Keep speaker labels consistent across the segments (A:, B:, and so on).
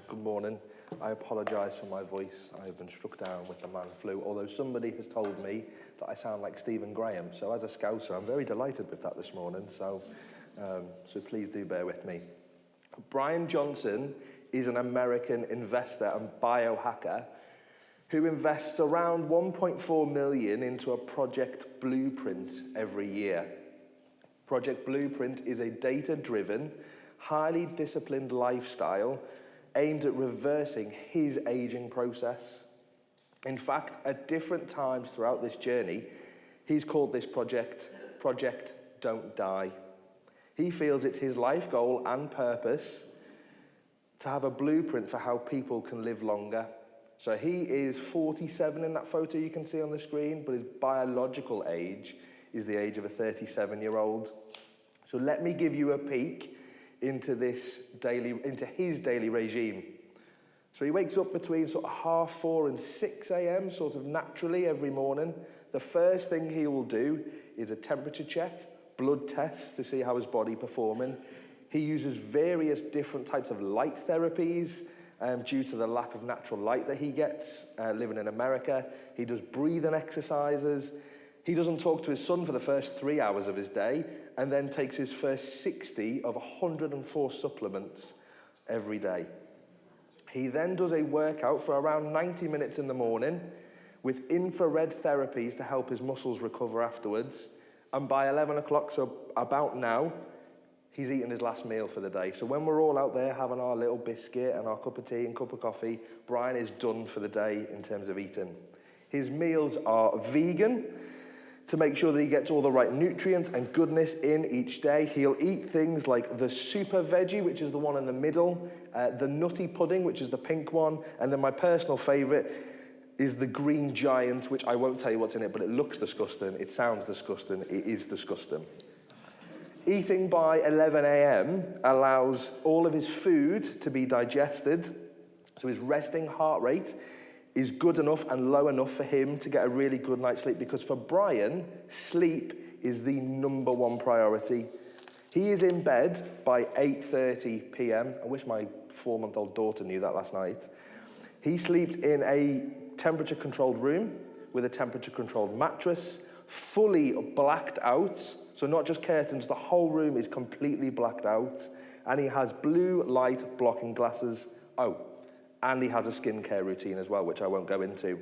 A: Good morning. I apologise for my voice. I've been struck down with the man flu, although somebody has told me that I sound like Stephen Graham. So as a Scouser, I'm very delighted with that this morning. So please do bear with me. Brian Johnson is an American investor and biohacker who invests around 1.4 million into a Project Blueprint every year. Project Blueprint is a data-driven, highly disciplined lifestyle aimed at reversing his aging process. In fact, at different times throughout this journey, he's called this project Don't Die. He feels it's his life goal and purpose to have a blueprint for how people can live longer. So he is 47 in that photo you can see on the screen, but his biological age is the age of a 37-year-old. So let me give you a peek into his daily regime. So he wakes up between sort of 4:30 and 6 a.m, sort of naturally every morning. The first thing he will do is a temperature check, blood tests to see how his body performing. He uses various different types of light therapies due to the lack of natural light that he gets living in America. He does breathing exercises. He doesn't talk to his son for the first 3 hours of his day, and then takes his first 60 of 104 supplements every day. He then does a workout for around 90 minutes in the morning with infrared therapies to help his muscles recover afterwards. And by 11 o'clock, so about now, he's eaten his last meal for the day. So when we're all out there having our little biscuit and our cup of tea and cup of coffee, Brian is done for the day in terms of eating. His meals are vegan, to make sure that he gets all the right nutrients and goodness in each day. He'll eat things like the super veggie, which is the one in the middle, the nutty pudding, which is the pink one, and then my personal favourite is the green giant, which I won't tell you what's in it, but it looks disgusting, it sounds disgusting, it is disgusting. Eating by 11 a.m. allows all of his food to be digested, so his resting heart rate is good enough and low enough for him to get a really good night's sleep, because for Brian, sleep is the number one priority. He is in bed by 8:30 p.m. I wish my 4-month-old daughter knew that last night. He sleeps in a temperature-controlled room with a temperature-controlled mattress, fully blacked out, so not just curtains, the whole room is completely blacked out, and he has blue light blocking glasses. And he has a skincare routine as well, which I won't go into.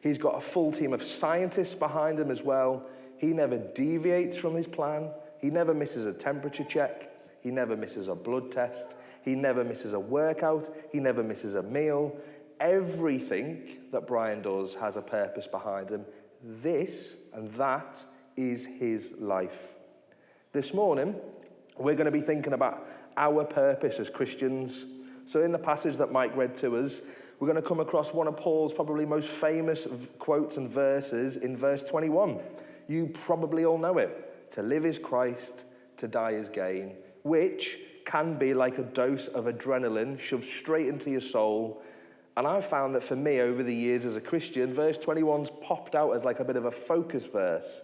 A: He's got a full team of scientists behind him as well. He never deviates from his plan. He never misses a temperature check. He never misses a blood test. He never misses a workout. He never misses a meal. Everything that Brian does has a purpose behind him. This and that is his life. This morning, we're going to be thinking about our purpose as Christians. So in the passage that Mike read to us, we're going to come across one of Paul's probably most famous quotes and verses in verse 21. You probably all know it. To live is Christ, to die is gain, which can be like a dose of adrenaline shoved straight into your soul. And I've found that for me over the years as a Christian, verse 21's popped out as like a bit of a focus verse,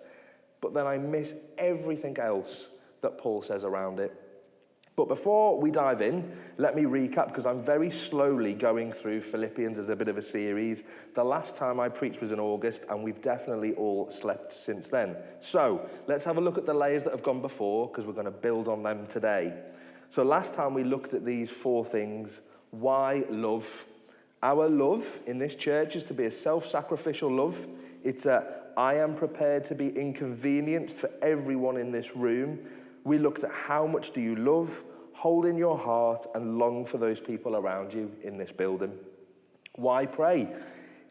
A: but then I miss everything else that Paul says around it. But before we dive in, let me recap, because I'm very slowly going through Philippians as a bit of a series. The last time I preached was in August, and we've definitely all slept since then. So let's have a look at the layers that have gone before, because we're going to build on them today. So last time we looked at these 4 things. Why love? Our love in this church is to be a self-sacrificial love. It's I am prepared to be inconvenienced for everyone in this room. We looked at how much do you love, hold in your heart, and long for those people around you in this building. Why pray?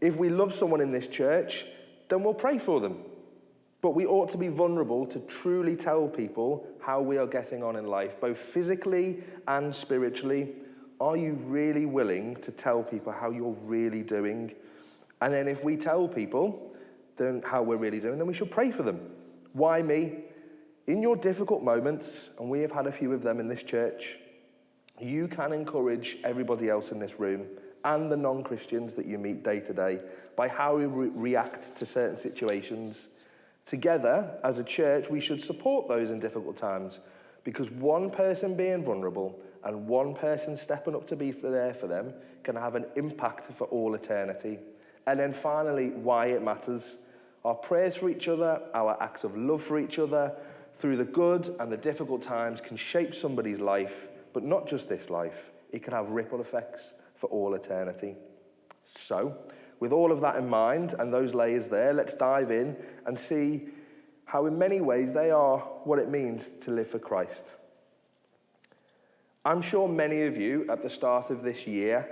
A: If we love someone in this church, then we'll pray for them. But we ought to be vulnerable to truly tell people how we are getting on in life, both physically and spiritually. Are you really willing to tell people how you're really doing? And then if we tell people then how we're really doing, then we should pray for them. Why me? In your difficult moments, and we have had a few of them in this church, you can encourage everybody else in this room and the non-Christians that you meet day to day by how we react to certain situations. Together, as a church, we should support those in difficult times, because one person being vulnerable and one person stepping up to be there for them can have an impact for all eternity. And then finally, why it matters. Our prayers for each other, our acts of love for each other, through the good and the difficult times can shape somebody's life, but not just this life. It can have ripple effects for all eternity. So, with all of that in mind and those layers there, let's dive in and see how in many ways they are what it means to live for Christ. I'm sure many of you at the start of this year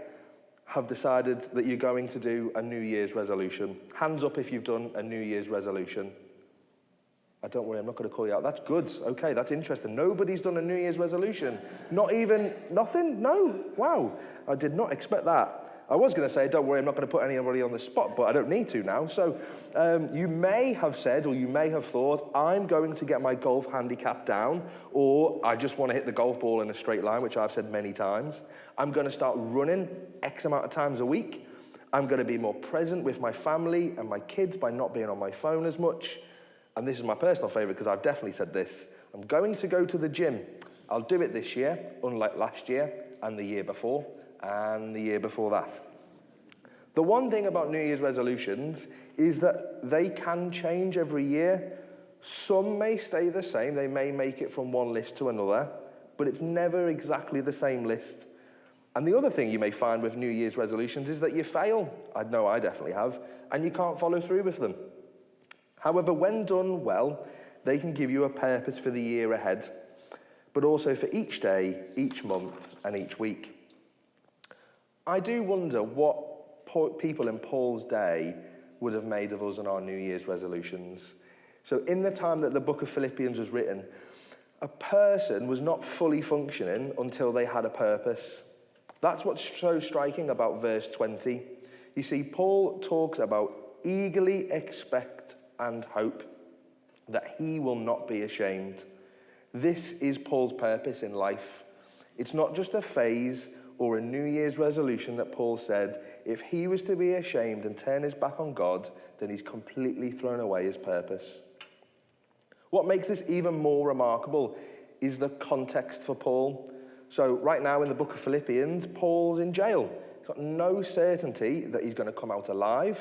A: have decided that you're going to do a New Year's resolution. Hands up if you've done a New Year's resolution. Don't worry, I'm not going to call you out. That's good. Okay, that's interesting. Nobody's done a New Year's resolution. Not even, nothing? No. Wow. I did not expect that. I was going to say, don't worry, I'm not going to put anybody on the spot, but I don't need to now. So you may have said, or you may have thought, I'm going to get my golf handicap down, or I just want to hit the golf ball in a straight line, which I've said many times. I'm going to start running X amount of times a week. I'm going to be more present with my family and my kids by not being on my phone as much. And this is my personal favourite because I've definitely said this. I'm going to go to the gym. I'll do it this year, unlike last year and the year before and the year before that. The one thing about New Year's resolutions is that they can change every year. Some may stay the same. They may make it from one list to another, but it's never exactly the same list. And the other thing you may find with New Year's resolutions is that you fail. I know I definitely have, and you can't follow through with them. However, when done well, they can give you a purpose for the year ahead, but also for each day, each month, and each week. I do wonder what people in Paul's day would have made of us and our New Year's resolutions. So in the time that the book of Philippians was written, a person was not fully functioning until they had a purpose. That's what's so striking about verse 20. You see, Paul talks about eagerly expect and hope that he will not be ashamed. This is Paul's purpose in life. It's not just a phase or a New Year's resolution that Paul said, if he was to be ashamed and turn his back on God, then he's completely thrown away his purpose. What makes this even more remarkable is the context for Paul. So right now in the book of Philippians, Paul's in jail. He's got no certainty that he's going to come out alive.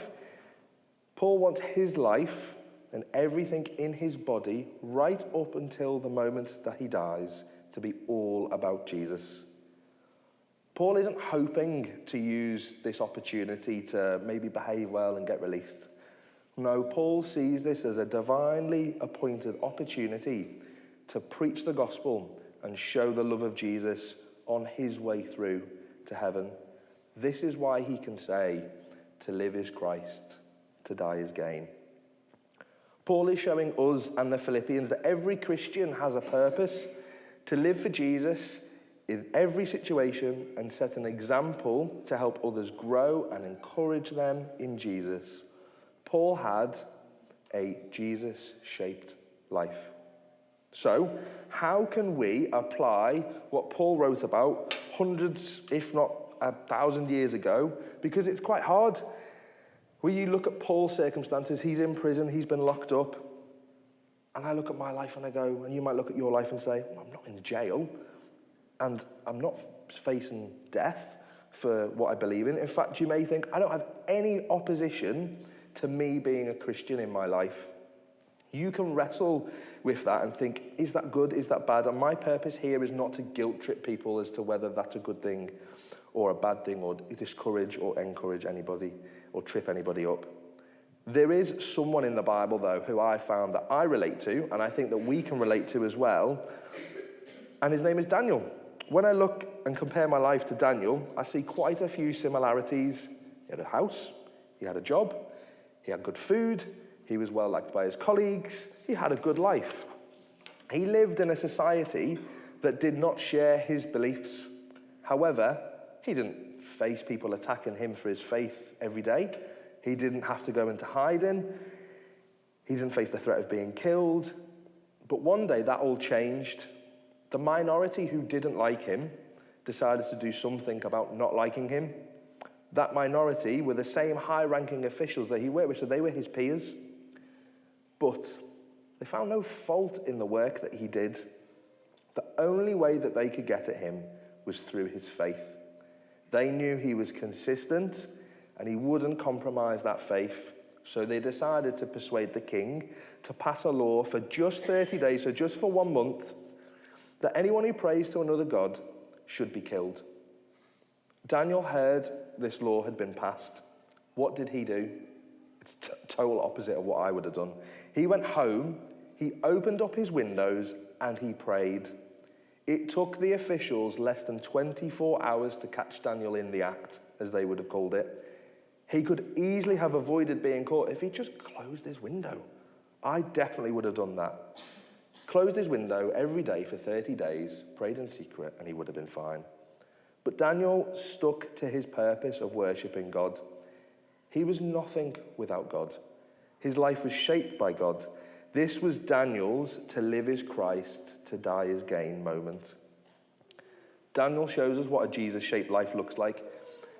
A: Paul wants his life and everything in his body right up until the moment that he dies to be all about Jesus. Paul isn't hoping to use this opportunity to maybe behave well and get released. No, Paul sees this as a divinely appointed opportunity to preach the gospel and show the love of Jesus on his way through to heaven. This is why he can say, to live is Christ, to die is gain. Paul is showing us and the Philippians that every Christian has a purpose to live for Jesus in every situation and set an example to help others grow and encourage them in Jesus. Paul had a Jesus-shaped life. So, how can we apply what Paul wrote about hundreds, if not 1,000 years ago? Because it's quite hard. When you look at Paul's circumstances, he's in prison, he's been locked up. And I look at my life and I go, and you might look at your life and say, I'm not in jail. And I'm not facing death for what I believe in. In fact, you may think, I don't have any opposition to me being a Christian in my life. You can wrestle with that and think, is that good, is that bad? And my purpose here is not to guilt trip people as to whether that's a good thing or a bad thing, or discourage or encourage anybody or trip anybody up. There is someone in the Bible, though, who I found that I relate to, and I think that we can relate to as well, and his name is Daniel. When I look and compare my life to Daniel, I see quite a few similarities. He had a house, he had a job, he had good food, he was well liked by his colleagues, he had a good life. He lived in a society that did not share his beliefs. However, he didn't face people attacking him for his faith every day. He didn't have to go into hiding. He didn't face the threat of being killed. But one day that all changed. The minority who didn't like him decided to do something about not liking him. That minority were the same high-ranking officials that he worked with, so they were his peers. But they found no fault in the work that he did. The only way that they could get at him was through his faith. They knew he was consistent and he wouldn't compromise that faith. So they decided to persuade the king to pass a law for just 30 days, so just for 1 month, that anyone who prays to another god should be killed. Daniel heard this law had been passed. What did he do? It's total opposite of what I would have done. He went home, he opened up his windows, and he prayed. It took the officials less than 24 hours to catch Daniel in the act, as they would have called it. He could easily have avoided being caught if he just closed his window. I definitely would have done that. Closed his window every day for 30 days, prayed in secret, and he would have been fine. But Daniel stuck to his purpose of worshipping God. He was nothing without God. His life was shaped by God. This was Daniel's to live is Christ, to die is gain moment. Daniel shows us what a Jesus-shaped life looks like.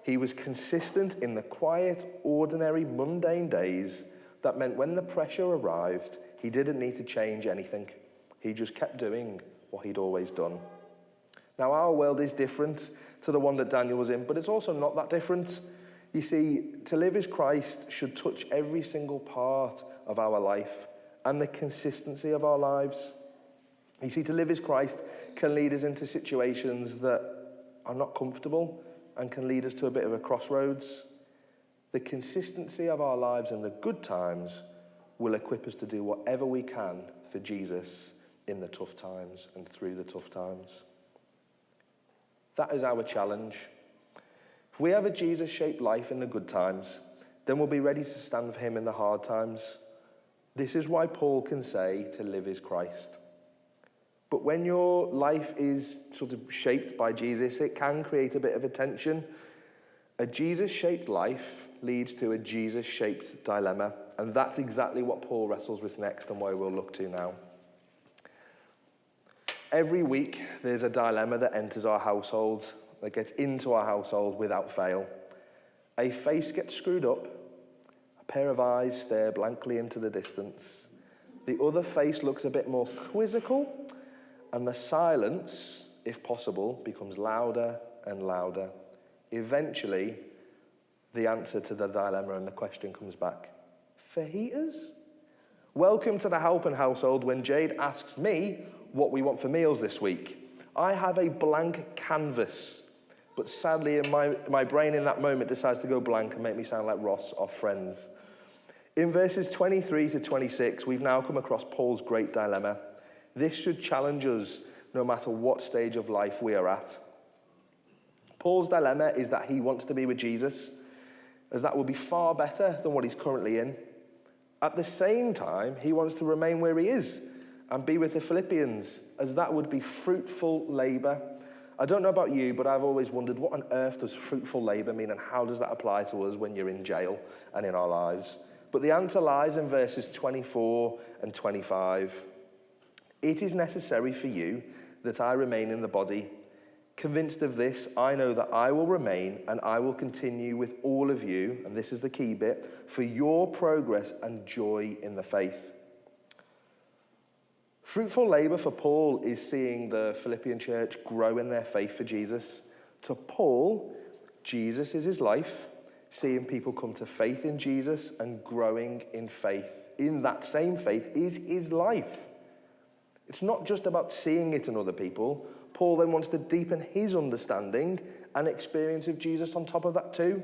A: He was consistent in the quiet, ordinary, mundane days that meant when the pressure arrived, he didn't need to change anything. He just kept doing what he'd always done. Now, our world is different to the one that Daniel was in, but it's also not that different. You see, to live as Christ should touch every single part of our life and the consistency of our lives. You see, to live as Christ can lead us into situations that are not comfortable and can lead us to a bit of a crossroads. The consistency of our lives in the good times will equip us to do whatever we can for Jesus in the tough times and through the tough times. That is our challenge. If we have a Jesus-shaped life in the good times, then we'll be ready to stand for him in the hard times. This is why Paul can say to live is Christ. But when your life is sort of shaped by Jesus, it can create a bit of a tension. A Jesus-shaped life leads to a Jesus-shaped dilemma, and that's exactly what Paul wrestles with next and where we'll look to now. Every week, there's a dilemma that enters our household, that gets into our household without fail. A face gets screwed up, a pair of eyes stare blankly into the distance, the other face looks a bit more quizzical, and the silence, if possible, becomes louder and louder. Eventually, the answer to the dilemma and the question comes back. Fajitas? Welcome to the Halpin household when Jade asks me what we want for meals this week. I have a blank canvas, but sadly my brain in that moment decides to go blank and make me sound like Ross off Friends. In verses 23 to 26, we've now come across Paul's great dilemma. This should challenge us no matter what stage of life we are at. Paul's dilemma is that he wants to be with Jesus, as that will be far better than what he's currently in. At the same time, he wants to remain where he is and be with the Philippians, as that would be fruitful labor. I don't know about you, but I've always wondered what on earth does fruitful labor mean and how does that apply to us when you're in jail and in our lives? But the answer lies in verses 24 and 25. It is necessary for you that I remain in the body. Convinced of this, I know that I will remain and I will continue with all of you, and this is the key bit, for your progress and joy in the faith. Fruitful labor for Paul is seeing the Philippian church grow in their faith for Jesus. To Paul, Jesus is his life, seeing people come to faith in Jesus and growing in faith. In that same faith is his life. It's not just about seeing it in other people. Paul then wants to deepen his understanding and experience of Jesus on top of that too.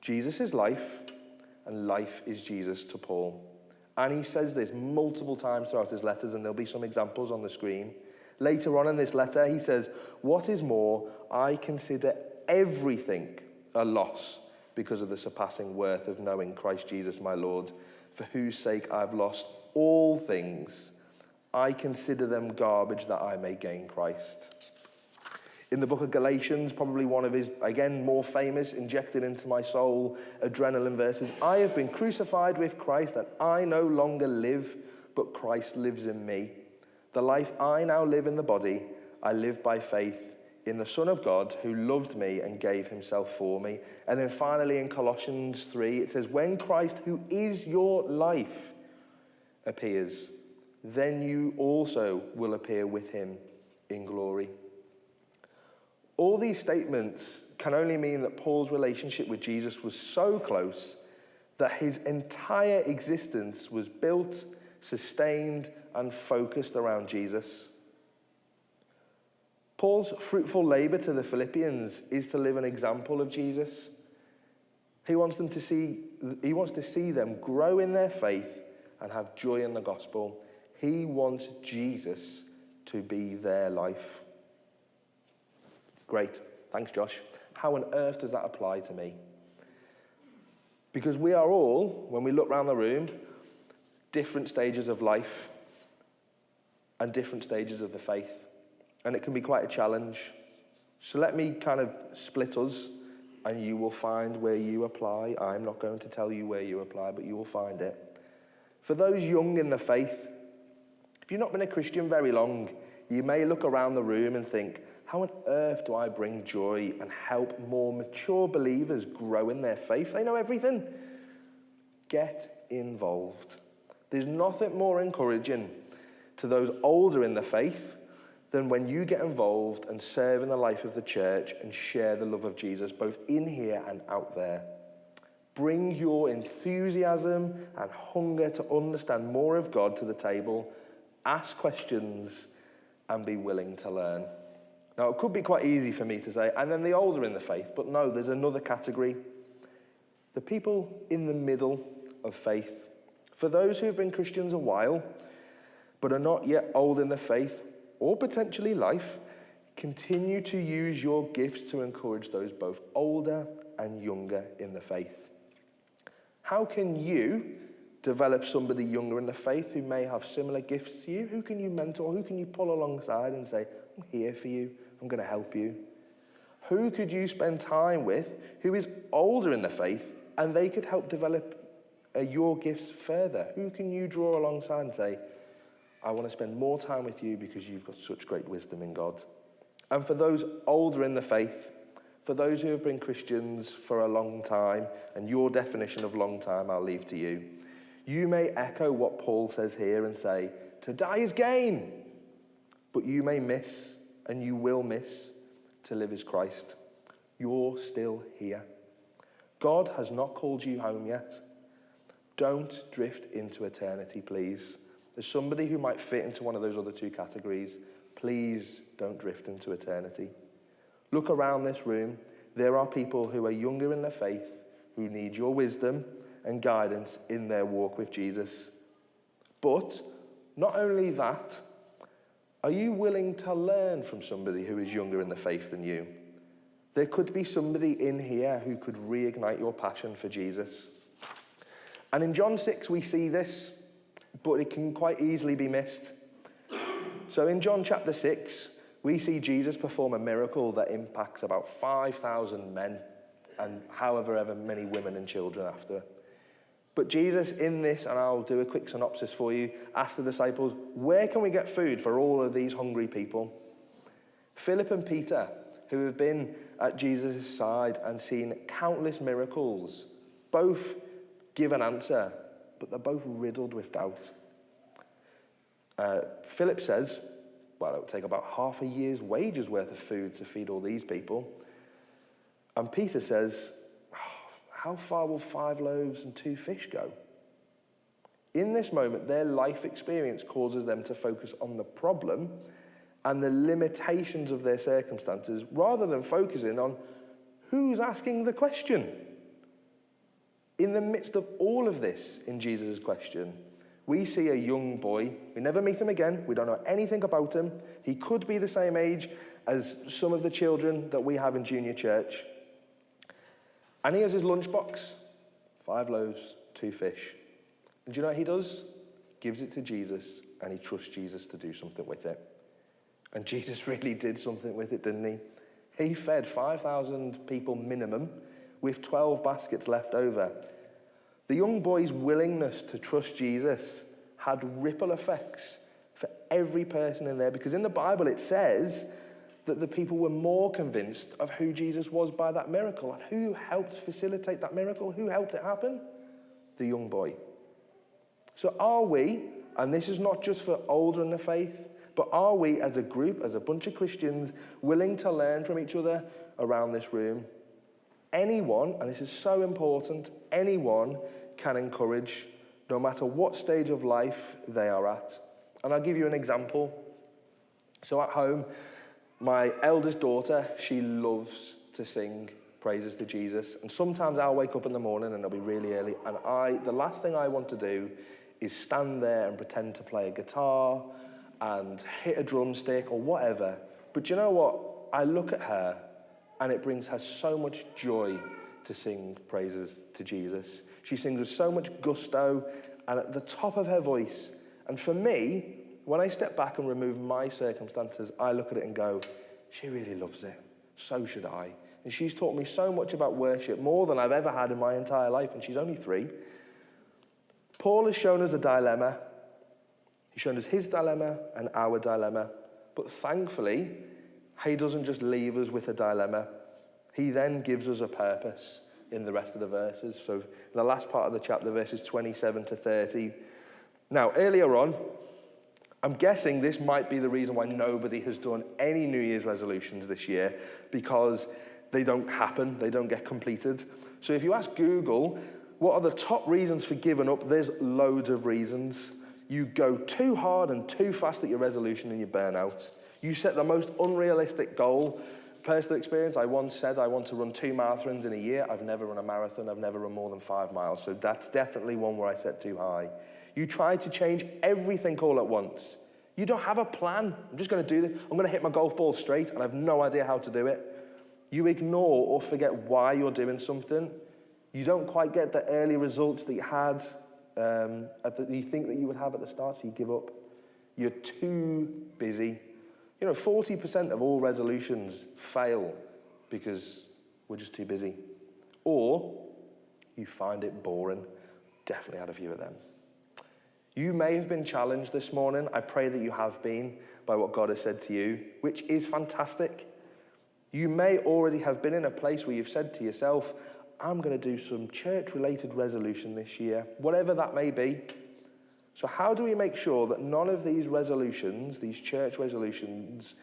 A: Jesus is life, and life is Jesus to Paul. And he says this multiple times throughout his letters, and there'll be some examples on the screen. Later on in this letter, he says, "What is more, I consider everything a loss because of the surpassing worth of knowing Christ Jesus my Lord, for whose sake I've lost all things. I consider them garbage that I may gain Christ." In the book of Galatians, probably one of his, again, more famous, injected into my soul, adrenaline verses, I have been crucified with Christ, and I no longer live, but Christ lives in me. The life I now live in the body, I live by faith in the Son of God who loved me and gave himself for me. And then finally in Colossians 3, it says, when Christ, who is your life, appears, then you also will appear with him in glory. All these statements can only mean that Paul's relationship with Jesus was so close that his entire existence was built, sustained, and focused around Jesus. Paul's fruitful labor to the Philippians is to live an example of Jesus. He wants to see them grow in their faith and have joy in the gospel. He wants Jesus to be their life. Great. Thanks, Josh. How on earth does that apply to me? Because we are all, when we look around the room, different stages of life and different stages of the faith. And it can be quite a challenge. So let me kind of split us, and you will find where you apply. I'm not going to tell you where you apply, but you will find it. For those young in the faith, if you've not been a Christian very long, you may look around the room and think, how on earth do I bring joy and help more mature believers grow in their faith? They know everything. Get involved. There's nothing more encouraging to those older in the faith than when you get involved and serve in the life of the church and share the love of Jesus, both in here and out there. Bring your enthusiasm and hunger to understand more of God to the table. Ask questions and be willing to learn. Now, it could be quite easy for me to say, and then the older in the faith, but no, there's another category. The people in the middle of faith. For those who have been Christians a while, but are not yet old in the faith, or potentially life, continue to use your gifts to encourage those both older and younger in the faith. How can you develop somebody younger in the faith who may have similar gifts to you? Who can you mentor? Who can you pull alongside and say, I'm here for you, I'm going to help you? Who could you spend time with who is older in the faith and they could help develop your gifts further? Who can you draw alongside and say, I want to spend more time with you because you've got such great wisdom in God? And for those older in the faith, for those who have been Christians for a long time, and your definition of long time I'll leave to you, you may echo what Paul says here and say, to die is gain. But you may miss, and you will miss, to live as Christ. You're still here. God has not called you home yet. Don't drift into eternity, please. As somebody who might fit into one of those other two categories, please don't drift into eternity. Look around this room. There are people who are younger in their faith who need your wisdom and guidance in their walk with Jesus. But not only that, are you willing to learn from somebody who is younger in the faith than you? There could be somebody in here who could reignite your passion for Jesus. And in John 6, we see this, but it can quite easily be missed. So in John chapter 6, we see Jesus perform a miracle that impacts about 5,000 men and however many women and children after. But Jesus in this, and I'll do a quick synopsis for you, asked the disciples, where can we get food for all of these hungry people? Philip and Peter, who have been at Jesus' side and seen countless miracles, both give an answer, but they're both riddled with doubt. Philip says, well, it would take about half a year's wages worth of food to feed all these people. And Peter says, how far will 5 loaves and 2 fish go? In this moment, their life experience causes them to focus on the problem and the limitations of their circumstances rather than focusing on who's asking the question. In the midst of all of this, in Jesus' question, we see a young boy. We never meet him again. We don't know anything about him. He could be the same age as some of the children that we have in junior church. And he has his lunchbox, 5 loaves, 2 fish. And do you know what he does? Gives it to Jesus, and he trusts Jesus to do something with it. And Jesus really did something with it, didn't he? He fed 5,000 people minimum with 12 baskets left over. The young boy's willingness to trust Jesus had ripple effects for every person in there, because in the Bible it says that the people were more convinced of who Jesus was by that miracle. And who helped facilitate that miracle? Who helped it happen? The young boy. So are we, and this is not just for older in the faith, But are we, as a group, as a bunch of Christians, willing to learn from each other around this room? Anyone, and this is so important, anyone can encourage, no matter what stage of life they are at. And I'll give you an example. So at home, my eldest daughter, she loves to sing praises to Jesus. And sometimes I'll wake up in the morning and it'll be really early. And the last thing I want to do is stand there and pretend to play a guitar and hit a drumstick or whatever. But you know what? I look at her and it brings her so much joy to sing praises to Jesus. She sings with so much gusto and at the top of her voice. And for me, when I step back and remove my circumstances, I look at it and go, she really loves it. So should I. And she's taught me so much about worship, more than I've ever had in my entire life, and she's only 3. Paul has shown us a dilemma. He's shown us his dilemma and our dilemma. But thankfully, he doesn't just leave us with a dilemma. He then gives us a purpose in the rest of the verses. So in the last part of the chapter, verses 27 to 30. Now, earlier on, I'm guessing this might be the reason why nobody has done any New Year's resolutions this year, because they don't happen, they don't get completed. So if you ask Google, what are the top reasons for giving up? There's loads of reasons. You go too hard and too fast at your resolution and you burn out. You set the most unrealistic goal. Personal experience, I once said I want to run 2 marathons in a year. I've never run a marathon. I've never run more than 5 miles. So that's definitely one where I set too high. You try to change everything all at once. You don't have a plan. I'm just going to do this. I'm going to hit my golf ball straight and I have no idea how to do it. You ignore or forget why you're doing something. You don't quite get the early results that you had, you think that you would have at the start, so you give up. You're too busy. 40% of all resolutions fail because we're just too busy. Or you find it boring. Definitely had a few of them. You may have been challenged this morning. I pray that you have been by what God has said to you, which is fantastic. You may already have been in a place where you've said to yourself, I'm going to do some church-related resolution this year, whatever that may be. So how do we make sure that none of these resolutions, these church resolutions,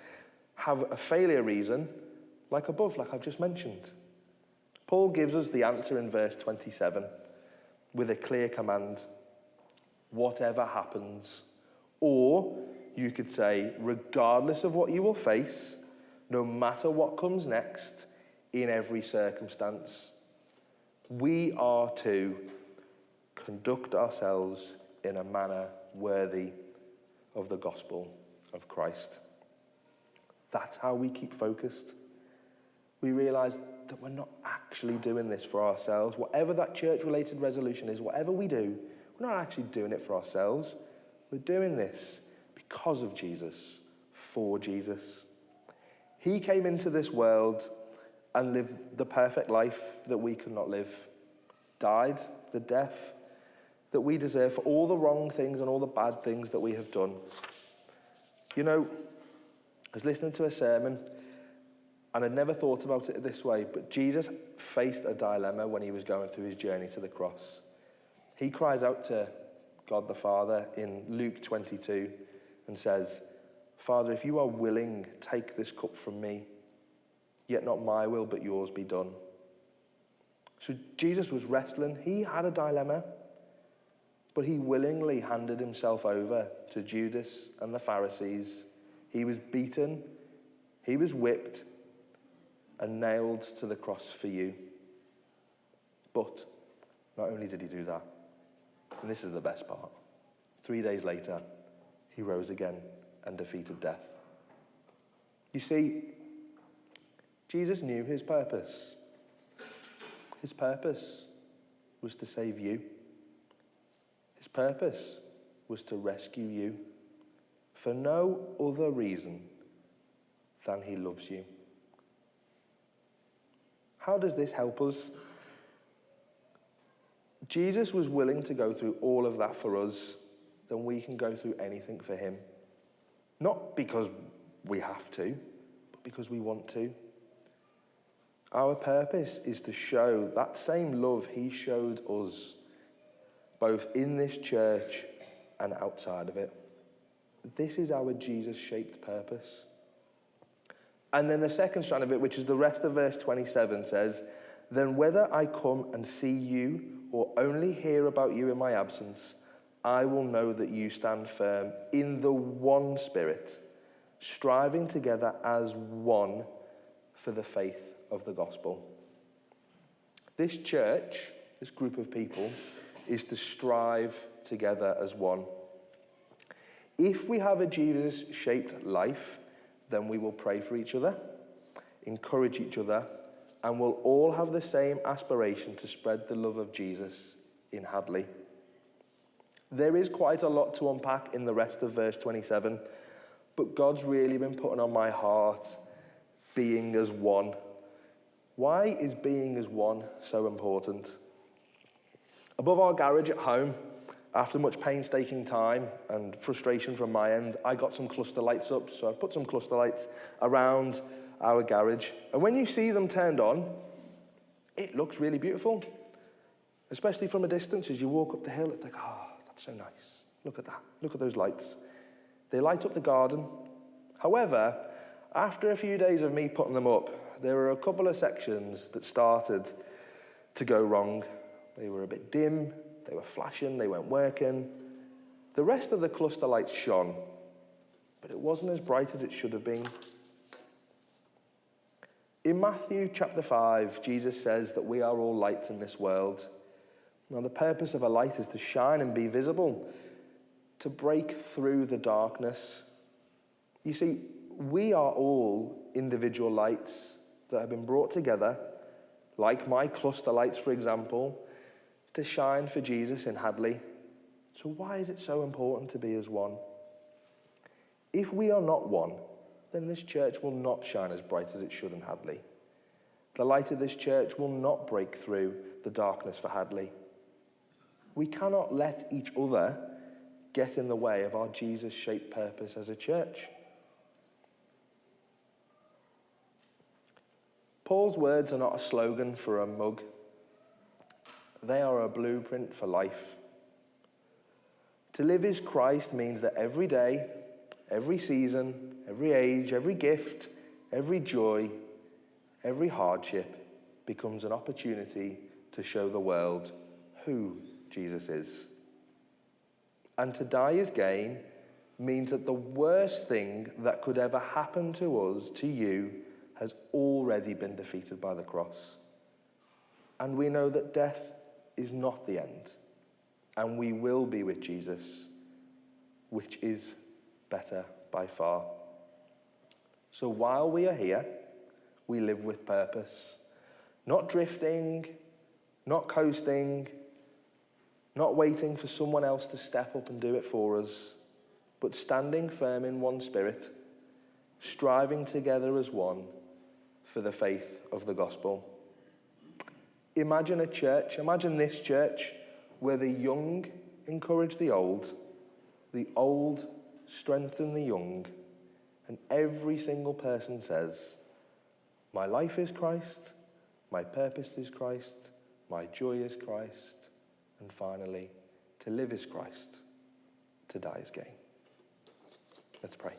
A: have a failure reason like above, like I've just mentioned? Paul gives us the answer in verse 27 with a clear command. Whatever happens. Or you could say, regardless of what you will face, no matter what comes next, in every circumstance, we are to conduct ourselves in a manner worthy of the gospel of Christ. That's how we keep focused. We realize that we're not actually doing this for ourselves. Whatever that church-related resolution is, whatever we do, we're not actually doing it for ourselves. We're doing this because of Jesus, for Jesus. He came into this world and lived the perfect life that we could not live. Died the death that we deserve for all the wrong things and all the bad things that we have done. I was listening to a sermon and I'd never thought about it this way, but Jesus faced a dilemma when he was going through his journey to the cross. He cries out to God the Father in Luke 22 and says, Father, if you are willing, take this cup from me, yet not my will, but yours be done. So Jesus was wrestling. He had a dilemma, but he willingly handed himself over to Judas and the Pharisees. He was beaten, he was whipped, and nailed to the cross for you. But not only did he do that, and this is the best part, 3 days later, he rose again and defeated death. You see, Jesus knew his purpose. His purpose was to save you. His purpose was to rescue you for no other reason than he loves you. How does this help us? Jesus was willing to go through all of that for us, then we can go through anything for him. Not because we have to, but because we want to. Our purpose is to show that same love he showed us, both in this church and outside of it. This is our Jesus-shaped purpose. And then the second strand of it, which is the rest of verse 27, says, then whether I come and see you or only hear about you in my absence, I will know that you stand firm in the one Spirit, striving together as one for the faith of the gospel. This church, this group of people, is to strive together as one. If we have a Jesus-shaped life, then we will pray for each other, encourage each other, and we'll all have the same aspiration to spread the love of Jesus in Hadley. There is quite a lot to unpack in the rest of verse 27, but God's really been putting on my heart being as one. Why is being as one so important? Above our garage at home, after much painstaking time and frustration from my end, I got some cluster lights up. So I've put some cluster lights around our garage. And when you see them turned on, it looks really beautiful. Especially from a distance, as you walk up the hill, it's like, that's so nice. Look at that. Look at those lights. They light up the garden. However, after a few days of me putting them up, there were a couple of sections that started to go wrong. They were a bit dim. They were flashing, they weren't working. The rest of the cluster lights shone, but it wasn't as bright as it should have been. In Matthew chapter 5, Jesus says that we are all lights in this world. Now, the purpose of a light is to shine and be visible, to break through the darkness. You see, we are all individual lights that have been brought together, like my cluster lights, for example, to shine for Jesus in Hadley. So why is it so important to be as one? If we are not one, then this church will not shine as bright as it should in Hadley. The light of this church will not break through the darkness for Hadley. We cannot let each other get in the way of our Jesus-shaped purpose as a church. Paul's words are not a slogan for a mug. They are a blueprint for life. To live as Christ means that every day, every season, every age, every gift, every joy, every hardship becomes an opportunity to show the world who Jesus is. And to die as gain means that the worst thing that could ever happen to us, to you, has already been defeated by the cross. And we know that death is not the end, and we will be with Jesus, which is better by far. So while we are here, we live with purpose, not drifting, not coasting, not waiting for someone else to step up and do it for us, but standing firm in one spirit, striving together as one for the faith of the gospel. Imagine this church, where the young encourage the old strengthen the young, and every single person says, my life is Christ, my purpose is Christ, my joy is Christ, and finally, to live is Christ, to die is gain. Let's pray.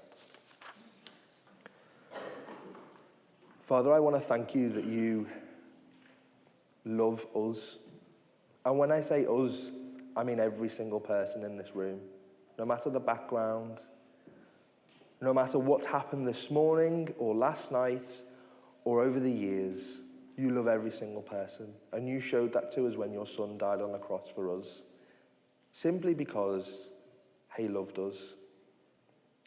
A: Father, I want to thank you that you love us. And when I say us, I mean every single person in this room. No matter the background, no matter what's happened this morning or last night or over the years, you love every single person. And you showed that to us when your son died on the cross for us, simply because he loved us.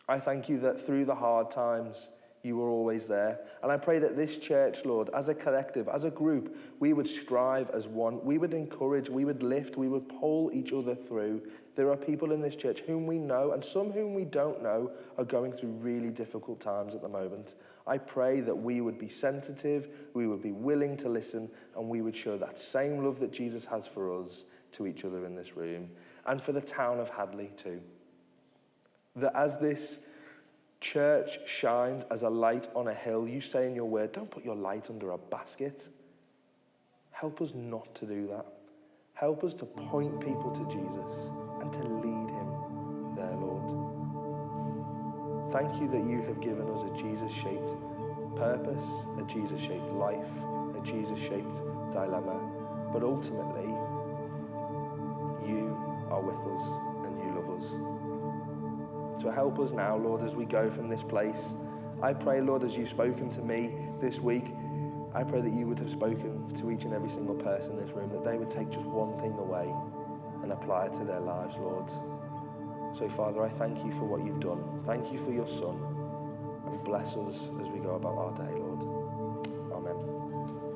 A: I thank you that through the hard times, you were always there. And I pray that this church, Lord, as a collective, as a group, we would strive as one. We would encourage, we would lift, we would pull each other through. There are people in this church whom we know, and some whom we don't know are going through really difficult times at the moment. I pray that we would be sensitive, we would be willing to listen, and we would show that same love that Jesus has for us to each other in this room, and for the town of Hadley too. That as this church shines as a light on a hill, you say in your word, don't put your light under a basket. Help us not to do that. Help us to point people to Jesus and to lead him there, Lord. Thank you that you have given us a Jesus-shaped purpose, a Jesus-shaped life, a Jesus-shaped dilemma. But ultimately, you are with us and you love us. So help us now, Lord, as we go from this place. I pray, Lord, as you've spoken to me this week, I pray that you would have spoken to each and every single person in this room, that they would take just one thing away and apply it to their lives, Lord. So, Father, I thank you for what you've done. Thank you for your Son, and bless us as we go about our day, Lord. Amen.